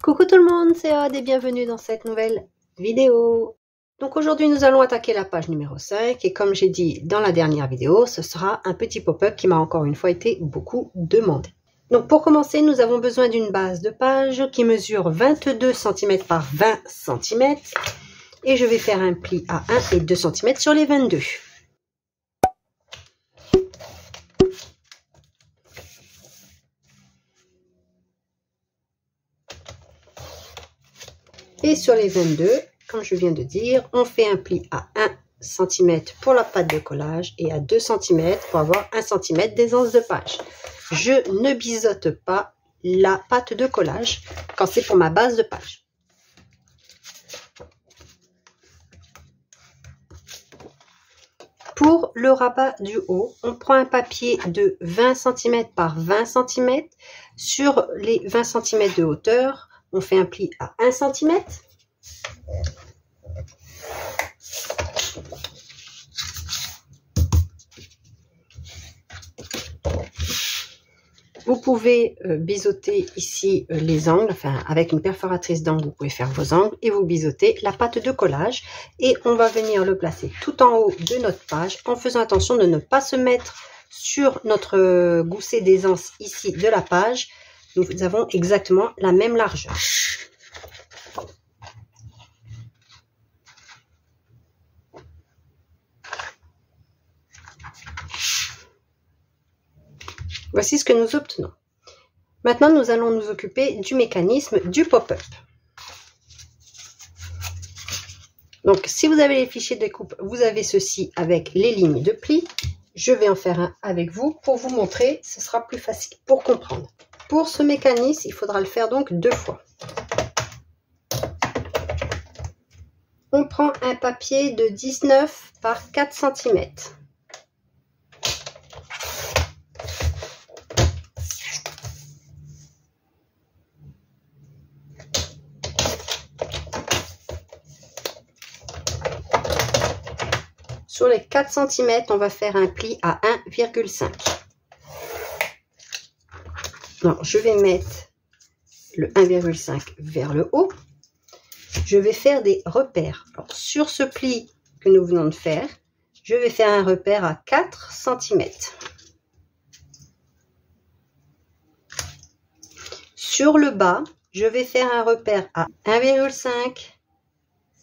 Coucou tout le monde, c'est Aude et bienvenue dans cette nouvelle vidéo. Donc aujourd'hui nous allons attaquer la page numéro 5 et comme j'ai dit dans la dernière vidéo, ce sera un petit pop-up qui m'a encore une fois été beaucoup demandé. Donc pour commencer, nous avons besoin d'une base de page qui mesure 22 cm par 20 cm et je vais faire un pli à 1 et 2 cm sur les 22. Et sur les 22, comme je viens de dire, on fait un pli à 1 cm pour la pâte de collage et à 2 cm pour avoir 1 cm d'aisance de page. Je ne biseaute pas la pâte de collage quand c'est pour ma base de page. Pour le rabat du haut, on prend un papier de 20 cm par 20 cm. Sur les 20 cm de hauteur, on fait un pli à 1 cm. Vous pouvez biseauter ici les angles, enfin avec une perforatrice d'angle, vous pouvez faire vos angles et vous biseautez la pâte de collage. Et on va venir le placer tout en haut de notre page en faisant attention de ne pas se mettre sur notre gousset d'aisance ici de la page. Nous avons exactement la même largeur. Voici ce que nous obtenons. Maintenant, nous allons nous occuper du mécanisme du pop-up. Donc, si vous avez les fichiers de découpe, vous avez ceci avec les lignes de pli. Je vais en faire un avec vous pour vous montrer, ce sera plus facile pour comprendre. Pour ce mécanisme, il faudra le faire donc 2 fois. On prend un papier de 19 par 4 cm. Sur les 4 cm, on va faire un pli à 1,5. Alors, je vais mettre le 1,5 vers le haut. Je vais faire des repères. Alors, sur ce pli que nous venons de faire, je vais faire un repère à 4 cm. Sur le bas, je vais faire un repère à 1,5,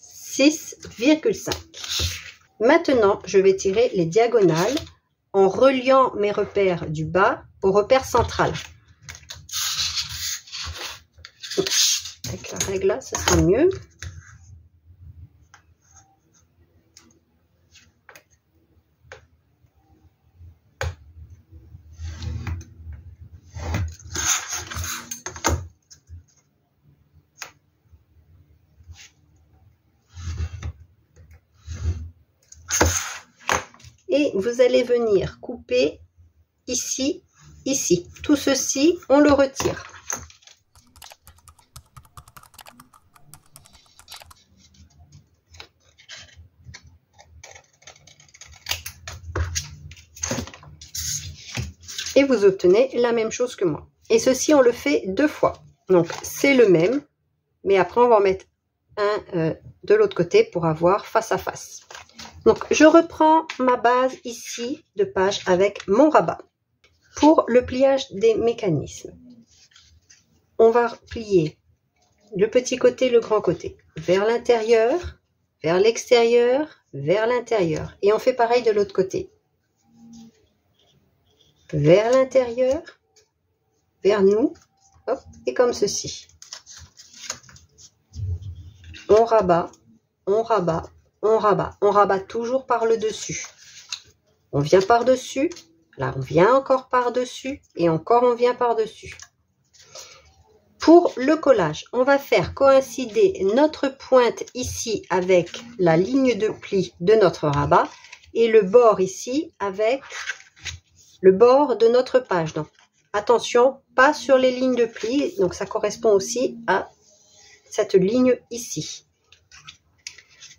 6,5. Maintenant, je vais tirer les diagonales en reliant mes repères du bas au repère central. Avec la règle là, ce sera mieux. Et vous allez venir couper ici, ici. Tout ceci, on le retire. Et vous obtenez la même chose que moi. Et ceci, on le fait 2 fois. Donc, c'est le même, mais après, on va en mettre un de l'autre côté pour avoir face à face. Donc, je reprends ma base ici de page avec mon rabat. Pour le pliage des mécanismes, on va plier le petit côté, le grand côté, vers l'intérieur, vers l'extérieur, vers l'intérieur. Et on fait pareil de l'autre côté. Vers l'intérieur, vers nous, hop, et comme ceci. On rabat, on rabat. On rabat. On rabat toujours par le dessus. On vient par-dessus. Là, on vient encore par-dessus. Et encore, on vient par-dessus. Pour le collage, on va faire coïncider notre pointe ici avec la ligne de pli de notre rabat. Et le bord ici avec le bord de notre page. Donc, attention, pas sur les lignes de pli. Donc, ça correspond aussi à cette ligne ici.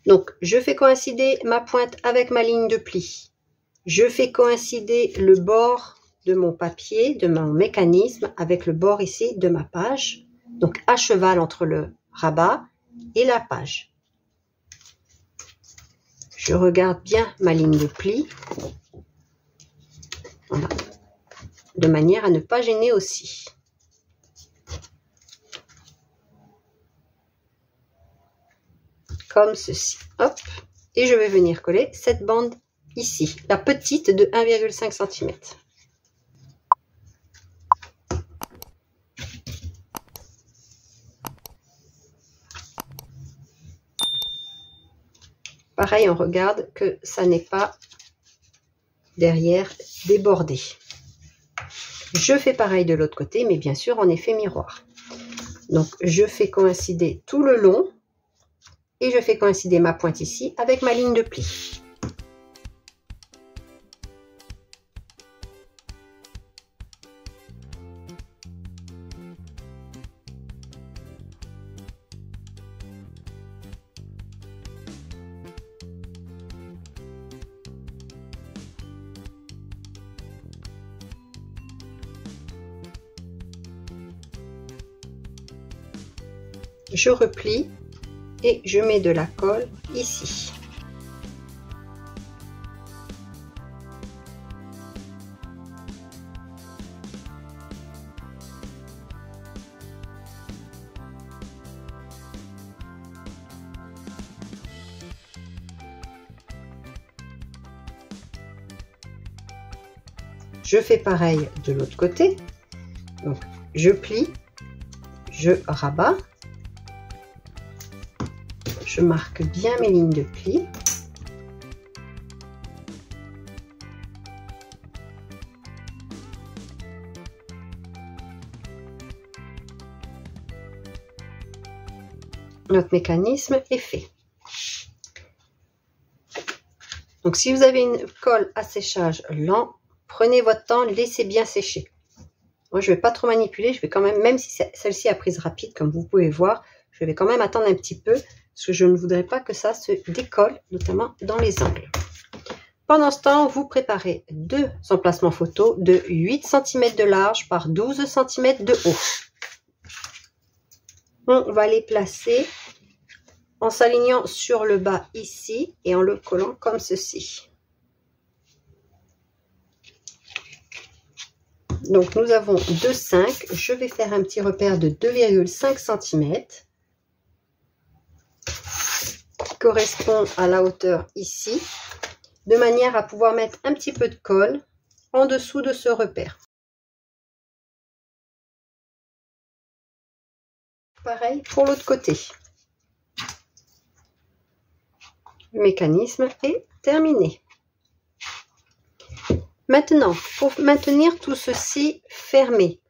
Donc, je fais coïncider ma pointe avec ma ligne de pli. Je fais coïncider le bord de mon papier, de mon mécanisme, avec le bord ici de ma page. donc à cheval entre le rabat et la page. Je regarde bien ma ligne de pli, voilà, de manière à ne pas gêner aussi. Comme ceci, hop, et je vais venir coller cette bande ici, la petite de 1,5 cm. Pareil, on regarde que ça n'est pas derrière débordé. Je fais pareil de l'autre côté, mais bien sûr en effet miroir. Donc je fais coïncider tout le long et je fais coïncider ma pointe ici avec ma ligne de pli. Je replie et je mets de la colle ici. Je fais pareil de l'autre côté. Donc, je plie, je rabats. Je marque bien mes lignes de pli. Notre mécanisme est fait. Donc si vous avez une colle à séchage lent, prenez votre temps, laissez bien sécher. Moi je ne vais pas trop manipuler, je vais quand même si celle-ci a prise rapide, comme vous pouvez voir, je vais quand même attendre un petit peu, parce que je ne voudrais pas que ça se décolle, notamment dans les angles. Pendant ce temps, vous préparez deux emplacements photo de 8 cm de large par 12 cm de haut. On va les placer en s'alignant sur le bas ici et en le collant comme ceci. Donc nous avons 2,5. Je vais faire un petit repère de 2,5 cm. Qui correspond à la hauteur ici. De manière à pouvoir mettre un petit peu de colle en dessous de ce repère. Pareil pour l'autre côté. Le mécanisme est terminé. Maintenant, pour maintenir tout ceci fermé,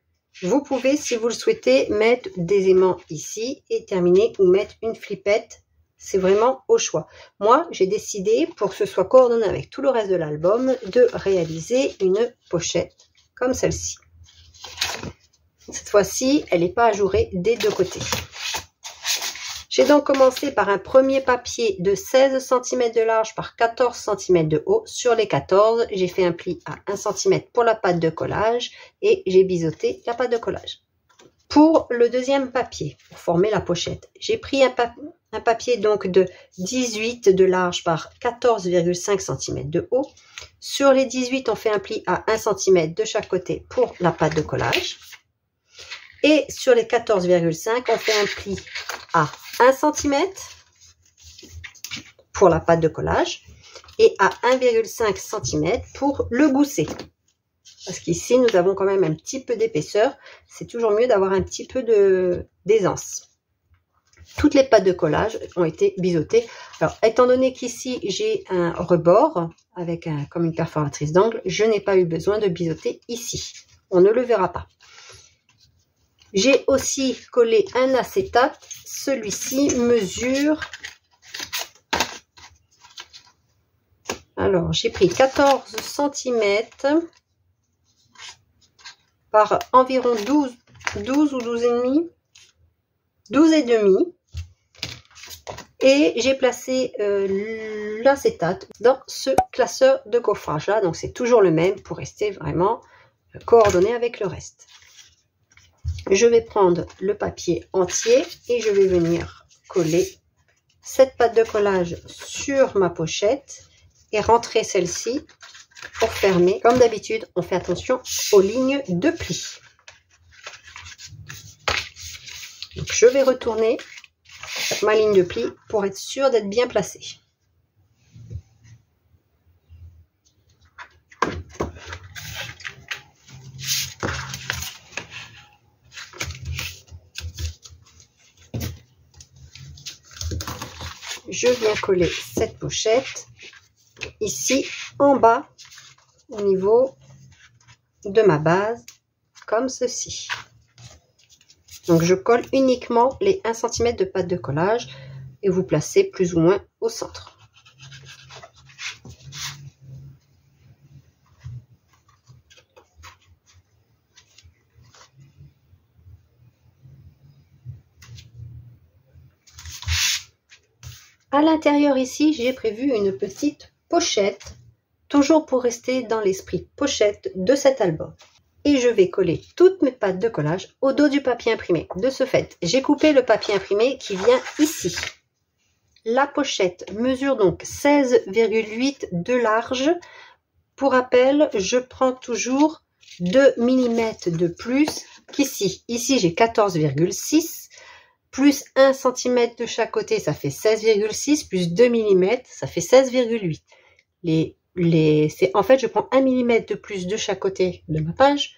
vous pouvez, si vous le souhaitez, mettre des aimants ici et terminer ou mettre une flippette. C'est vraiment au choix. Moi, j'ai décidé, pour que ce soit coordonné avec tout le reste de l'album, de réaliser une pochette comme celle-ci. Cette fois-ci, elle n'est pas ajourée des deux côtés. J'ai donc commencé par un premier papier de 16 cm de large par 14 cm de haut. Sur les 14, j'ai fait un pli à 1 cm pour la pâte de collage et j'ai biseauté la pâte de collage. Pour le deuxième papier, pour former la pochette, j'ai pris un papier donc de 18 de large par 14,5 cm de haut. Sur les 18, on fait un pli à 1 cm de chaque côté pour la pâte de collage. Et sur les 14,5, on fait un pli à 1 cm pour la pâte de collage et à 1,5 cm pour le gousset. Parce qu'ici, nous avons quand même un petit peu d'épaisseur. C'est toujours mieux d'avoir un petit peu d'aisance. Toutes les pâtes de collage ont été biseautées. Alors, étant donné qu'ici, j'ai un rebord avec comme une perforatrice d'angle, je n'ai pas eu besoin de biseauter ici. On ne le verra pas. J'ai aussi collé un acétate. Celui-ci mesure... Alors, j'ai pris 14 cm par environ 12 ou 12,5. 12,5. Et j'ai placé l'acétate dans ce classeur de gaufrage là. Donc, c'est toujours le même pour rester vraiment coordonné avec le reste. je vais prendre le papier entier et je vais venir coller cette pâte de collage sur ma pochette et rentrer celle-ci pour fermer. Comme d'habitude, on fait attention aux lignes de pli. Donc, je vais retourner ma ligne de pli pour être sûr d'être bien placée. Je viens coller cette pochette ici en bas au niveau de ma base comme ceci. Donc je colle uniquement les 1 cm de pâte de collage et vous placez plus ou moins au centre. À l'intérieur ici, j'ai prévu une petite pochette, toujours pour rester dans l'esprit pochette de cet album. Et je vais coller toutes mes pâtes de collage au dos du papier imprimé. De ce fait, j'ai coupé le papier imprimé qui vient ici. La pochette mesure donc 16,8 de large. Pour rappel, je prends toujours 2 mm de plus qu'ici. Ici, j'ai 14,6. Plus 1 cm de chaque côté, ça fait 16,6, plus 2 mm, ça fait 16,8. En fait, je prends 1 mm de plus de chaque côté de ma page,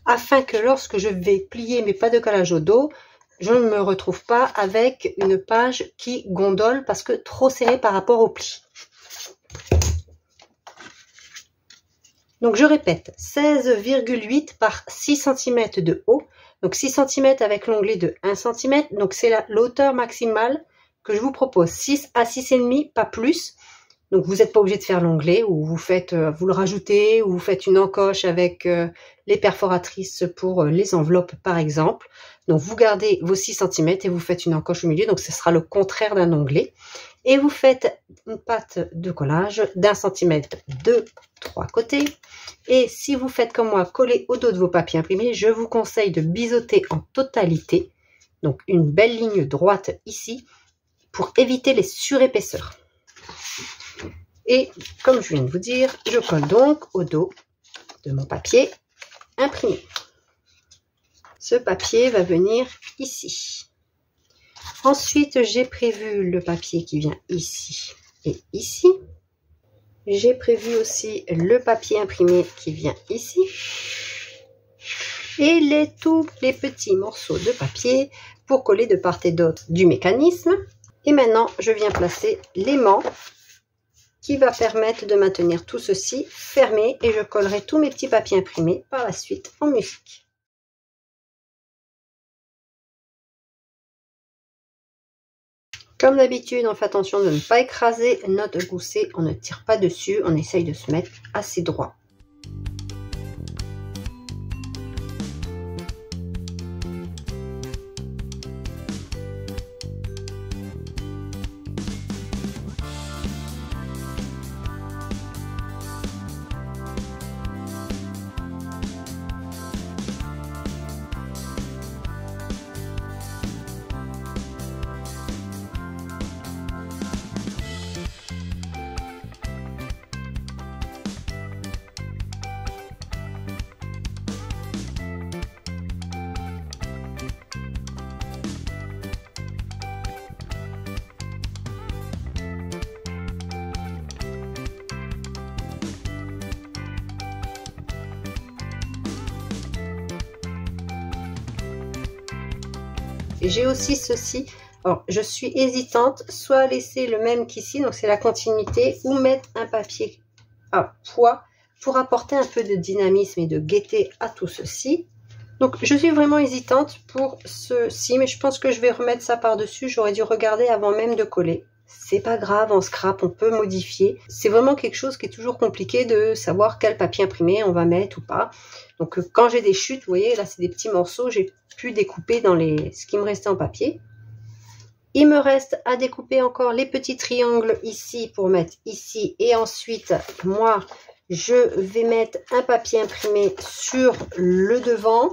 afin que lorsque je vais plier mes pâtes de collage au dos, je ne me retrouve pas avec une page qui gondole parce que trop serrée par rapport au pli. Donc je répète, 16,8 par 6 cm de haut. Donc 6 cm avec l'onglet de 1 cm. Donc c'est l'hauteur maximale que je vous propose. 6 à 6,5, pas plus. Donc vous n'êtes pas obligé de faire l'onglet ou vous le rajoutez ou vous faites une encoche avec les perforatrices pour les enveloppes par exemple. Donc vous gardez vos 6 cm et vous faites une encoche au milieu. Donc ce sera le contraire d'un onglet. Et vous faites une pâte de collage d'1 cm de 3 côtés. Et si vous faites comme moi, coller au dos de vos papiers imprimés, je vous conseille de biseauter en totalité. Donc une belle ligne droite ici pour éviter les surépaisseurs. Et comme je viens de vous dire, je colle donc au dos de mon papier imprimé. Ce papier va venir ici. Ensuite, j'ai prévu le papier qui vient ici et ici. J'ai prévu aussi le papier imprimé qui vient ici. Et tous les petits morceaux de papier pour coller de part et d'autre du mécanisme. Et maintenant, je viens placer l'aimant qui va permettre de maintenir tout ceci fermé. Et je collerai tous mes petits papiers imprimés par la suite en musique. Comme d'habitude, on fait attention de ne pas écraser notre gousset, on ne tire pas dessus, on essaye de se mettre assez droit. J'ai aussi ceci. Alors, je suis hésitante, soit laisser le même qu'ici, donc c'est la continuité, ou mettre un papier à poids pour apporter un peu de dynamisme et de gaieté à tout ceci. Donc, je suis vraiment hésitante pour ceci, mais je pense que je vais remettre ça par-dessus. J'aurais dû regarder avant même de coller. C'est pas grave, en scrap, on peut modifier. C'est vraiment quelque chose qui est toujours compliqué de savoir quel papier imprimé on va mettre ou pas. Donc, quand j'ai des chutes, vous voyez, là, c'est des petits morceaux, j'ai pu découper dans ce qui me restait en papier. Il me reste à découper encore les petits triangles ici pour mettre ici. Et ensuite, moi, je vais mettre un papier imprimé sur le devant.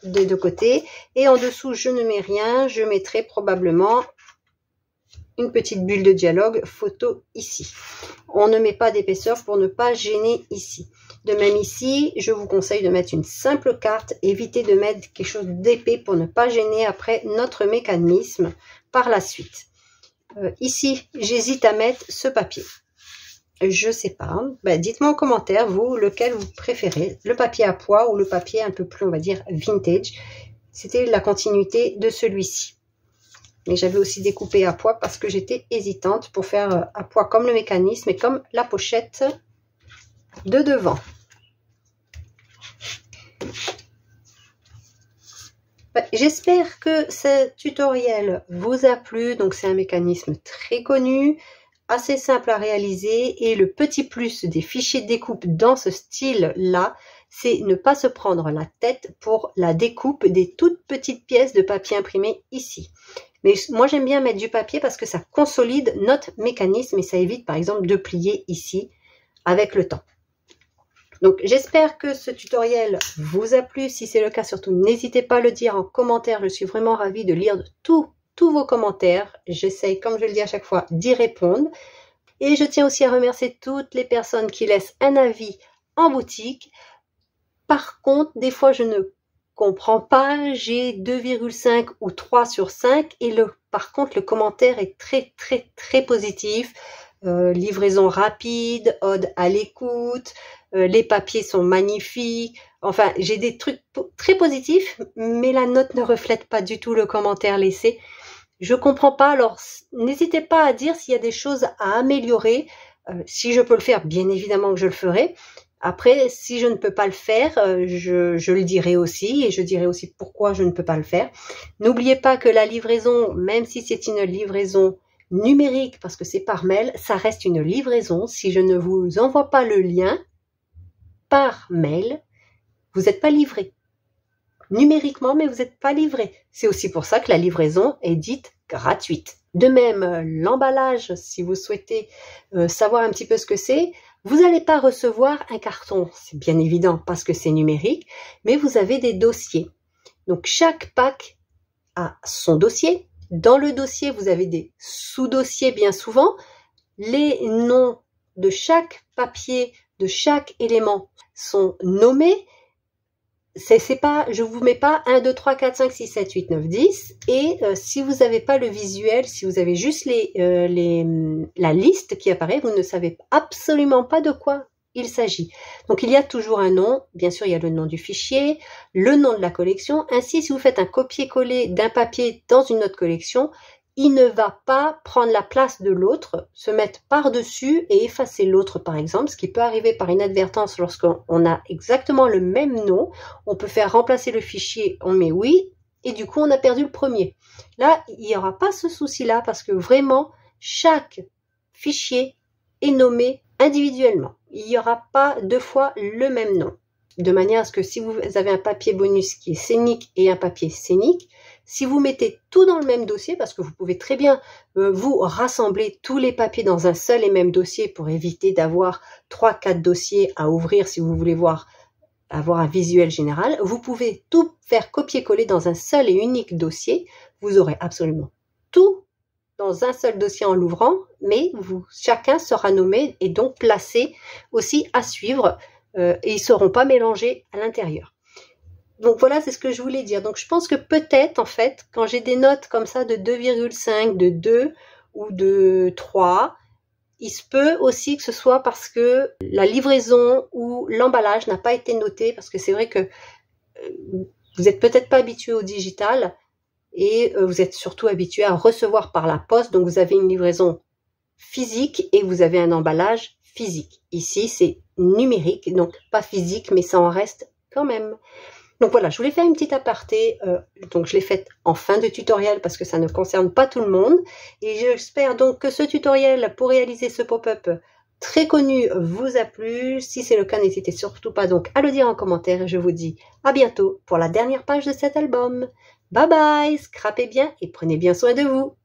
des deux côtés. Et en dessous, je ne mets rien. Je mettrai probablement une petite bulle de dialogue photo ici. On ne met pas d'épaisseur pour ne pas gêner ici. De même ici, je vous conseille de mettre une simple carte. Évitez de mettre quelque chose d'épais pour ne pas gêner après notre mécanisme par la suite. Ici, j'hésite à mettre ce papier. Je sais pas. Ben, dites-moi en commentaire, vous, lequel vous préférez. Le papier à pois ou le papier un peu plus, on va dire, vintage. C'était la continuité de celui-ci. Mais j'avais aussi découpé à pois parce que j'étais hésitante pour faire à pois comme le mécanisme et comme la pochette de devant. J'espère que ce tutoriel vous a plu. Donc c'est un mécanisme très connu, assez simple à réaliser. Et le petit plus des fichiers de découpe dans ce style-là, c'est ne pas se prendre la tête pour la découpe des toutes petites pièces de papier imprimé ici. Mais moi, j'aime bien mettre du papier parce que ça consolide notre mécanisme et ça évite, par exemple, de plier ici avec le temps. Donc, j'espère que ce tutoriel vous a plu. Si c'est le cas, surtout, n'hésitez pas à le dire en commentaire. Je suis vraiment ravie de lire tous vos commentaires. J'essaye, comme je le dis à chaque fois, d'y répondre. Et je tiens aussi à remercier toutes les personnes qui laissent un avis en boutique. Par contre, des fois, je ne comprends pas, j'ai 2,5 ou 3 sur 5 et par contre le commentaire est très positif. Livraison rapide, ode à l'écoute, les papiers sont magnifiques. Enfin, j'ai des trucs très positifs, mais la note ne reflète pas du tout le commentaire laissé. Je comprends pas, alors n'hésitez pas à dire s'il y a des choses à améliorer. Si je peux le faire, bien évidemment que je le ferai. Après, si je ne peux pas le faire, je le dirai aussi et je dirai aussi pourquoi je ne peux pas le faire. N'oubliez pas que la livraison, même si c'est une livraison numérique, parce que c'est par mail, ça reste une livraison. Si je ne vous envoie pas le lien par mail, vous n'êtes pas livré. Numériquement, mais vous n'êtes pas livré. C'est aussi pour ça que la livraison est dite gratuite. De même, l'emballage, si vous souhaitez savoir un petit peu ce que c'est, vous n'allez pas recevoir un carton, c'est bien évident parce que c'est numérique, mais vous avez des dossiers. Donc chaque pack a son dossier. Dans le dossier, vous avez des sous-dossiers bien souvent. Les noms de chaque papier, de chaque élément sont nommés. C'est pas, je vous mets pas 1, 2, 3, 4, 5, 6, 7, 8, 9, 10. Et si vous n'avez pas le visuel, si vous avez juste la liste qui apparaît, vous ne savez absolument pas de quoi il s'agit. Donc il y a toujours un nom. Bien sûr, il y a le nom du fichier, le nom de la collection. Ainsi, si vous faites un copier-coller d'un papier dans une autre collection, il ne va pas prendre la place de l'autre, se mettre par-dessus et effacer l'autre, par exemple, ce qui peut arriver par inadvertance lorsqu'on a exactement le même nom. On peut faire remplacer le fichier, on met oui, et du coup, on a perdu le premier. Là, il n'y aura pas ce souci-là parce que vraiment, chaque fichier est nommé individuellement. Il n'y aura pas deux fois le même nom. De manière à ce que si vous avez un papier bonus qui est scénique et un papier scénique, si vous mettez tout dans le même dossier, parce que vous pouvez très bien vous rassembler tous les papiers dans un seul et même dossier pour éviter d'avoir 3-4 dossiers à ouvrir si vous voulez avoir un visuel général, vous pouvez tout faire copier-coller dans un seul et unique dossier. Vous aurez absolument tout dans un seul dossier en l'ouvrant, mais chacun sera nommé et donc placé aussi à suivre et ils ne seront pas mélangés à l'intérieur. Donc voilà, c'est ce que je voulais dire. Donc je pense que peut-être, en fait, quand j'ai des notes comme ça de 2,5, de 2 ou de 3, il se peut aussi que ce soit parce que la livraison ou l'emballage n'a pas été noté, parce que c'est vrai que vous n'êtes peut-être pas habitué au digital et vous êtes surtout habitué à recevoir par la poste. Donc vous avez une livraison physique et vous avez un emballage physique. Ici, c'est numérique, donc pas physique, mais ça en reste quand même. Donc voilà, je voulais faire une petite aparté, donc je l'ai faite en fin de tutoriel parce que ça ne concerne pas tout le monde. Et j'espère donc que ce tutoriel pour réaliser ce pop-up très connu vous a plu. Si c'est le cas, n'hésitez surtout pas donc à le dire en commentaire. Et je vous dis à bientôt pour la dernière page de cet album. Bye bye, scrapez bien et prenez bien soin de vous.